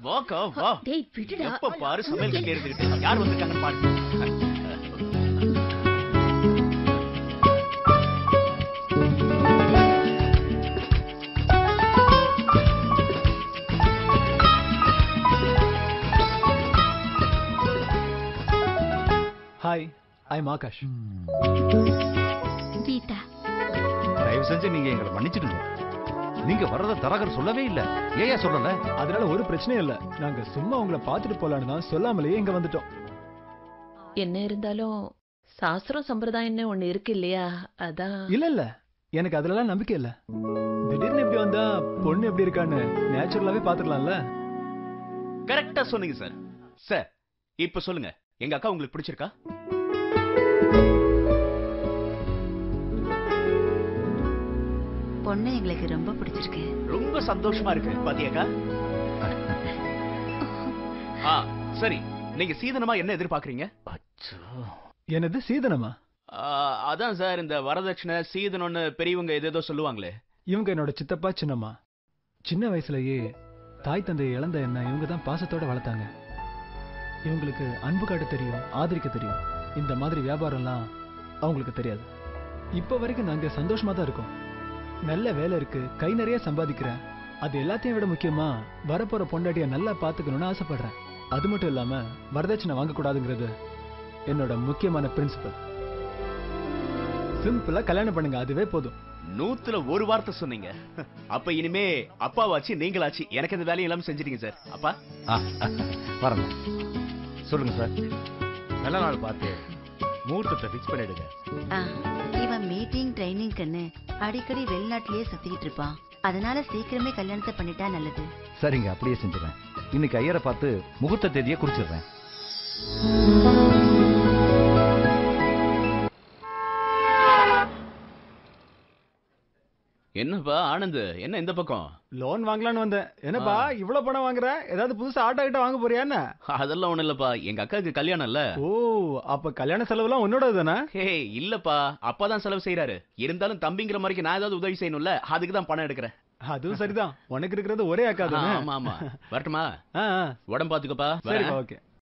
வாக்கா வா. டேய் விடுடா. எப்ப பாரு சமையல் கிட்ட இருந்துகிட்டு யார் வந்திருக்காங்கன்னு பாரு. Hi, I'm Akash. கீதா. தயவு செஞ்சு நீங்க எங்களை மன்னிச்சிடுங்க. நீங்க வர்றத தரகர் சொல்லவே இல்ல. ஏன் சொல்லல? அதனால ஒரு பிரச்சனையும் இல்ல. நாங்க சும்மா உங்களை பார்த்துட்டு போலான்னு தான் சொல்லாமலேயே இங்க வந்துட்டோம். என்ன இருந்தாலும் சாஸ்திரம் சம்பிரதாயம்னு ஒண்ணு இருக்கு இல்லையா, அதான். இல்ல எனக்கு அதுலலாம் நம்பிக்கை இல்ல. திடீர்னு இப்படி வந்தா பொண்ணு எப்படி இருக்கான்னு நேச்சுரலாவே பாத்துக்கலாம்ல. கரெக்டா சொன்னீங்க சார். சார் இப்ப சொல்லுங்க, எங்க அக்கா உங்களுக்கு பிடிச்சிருக்கா? பொண்ணு எங்களுக்கு ரொம்ப பிடிச்சிருக்கு. ரொம்ப சந்தோஷமா இருக்கு பாத்தியாக்கா. சரி, நீங்க சீதனமா என்ன எதிர்பார்க்கறீங்க? என்னது சீதனமா? அதான் சார், இந்த வரதட்சணை சீதனம்னு பெரியவங்க ஏதேதோ சொல்லுவாங்களே. இவங்க என்னோட சித்தப்பா சின்னம்மா. சின்ன வயசுலயே தாய் தந்தையை இழந்த என்ன இவங்க தான் பாசத்தோட வளர்த்தாங்க. இவங்களுக்கு அன்பு காட்ட தெரியும், ஆதரிக்க தெரியும். இந்த மாதிரி வியாபாரம்லாம் அவங்களுக்கு தெரியாது. இப்ப வரைக்கும் நாங்க சந்தோஷமா தான் இருக்கோம். நல்ல வேலை இருக்கு, கை நிறைய சம்பாதிக்கிறேன். அது எல்லாத்தையும் விட முக்கியமா வரப்போற பொண்டாட்டிய நல்லா பாத்துக்கணும்னு ஆசைப்படுறேன். அது மட்டும் இல்லாம வரதட்சணை வாங்கக்கூடாதுங்கிறது என்னோட முக்கியமான பிரின்சிபல். சிம்பிளா கல்யாணம் பண்ணுங்க, அதுவே போதும். 100ல ஒரு வார்த்தை சொன்னீங்க. அப்ப இனிமே அப்பாவாச்சு நீங்களாச்சு எனக்கு இந்த வேலையை எல்லாம் செஞ்சிட்டீங்க சார். அப்பா வரணும். சொல்லுங்க சார். நல்ல நாள் பார்த்து முகூர்த்தத்தை ஃபிக்ஸ் பண்ணிடுங்க. இவன் மீட்டிங் ட்ரைனிங்க்குன்னு அடிக்கடி வெளிநாட்டிலேயே சுத்திக்கிட்டு இருப்பான். அதனால சீக்கிரமே கல்யாணத்தை பண்ணிட்டா நல்லது. சரிங்க, அப்படியே செஞ்சுறேன். இன்னைக்கு ஐயரை பார்த்து முகூர்த்த தேதியை குறிச்சிடுறேன். என்னப்பா ஆனந்த், என்ன இந்த பக்கம்? லோன் வாங்கலான்னு வந்தேன். என்னப்பா இவ்வளவு பணம் வாங்குற? ஏதாவது புதுசா ஆட்டோ கிட்ட வாங்க போறியா என்ன? அதெல்லாம் ஒண்ணு இல்லப்பா, எங்க அக்காவுக்கு கல்யாணம் இல்ல. ஓ, அப்ப கல்யாண செலவுலாம் உன்னோட தானே? ஹே இல்லப்பா, அப்பாதான் செலவு செய்யறாரு. இருந்தாலும் தம்பிங்கிற மாதிரி நான் ஏதாவது உதவி செய்யணும்ல, அதுக்கு தான் பணம் எடுக்கிறேன். அதுவும் சரிதான், உனக்கு இருக்கிறது ஒரே அக்கா தானே? ஆமா ஆமா. வரட்டுமா? ஆ, உடம்பு பாத்துக்கப்பா. சரிப்பா, ஓகே.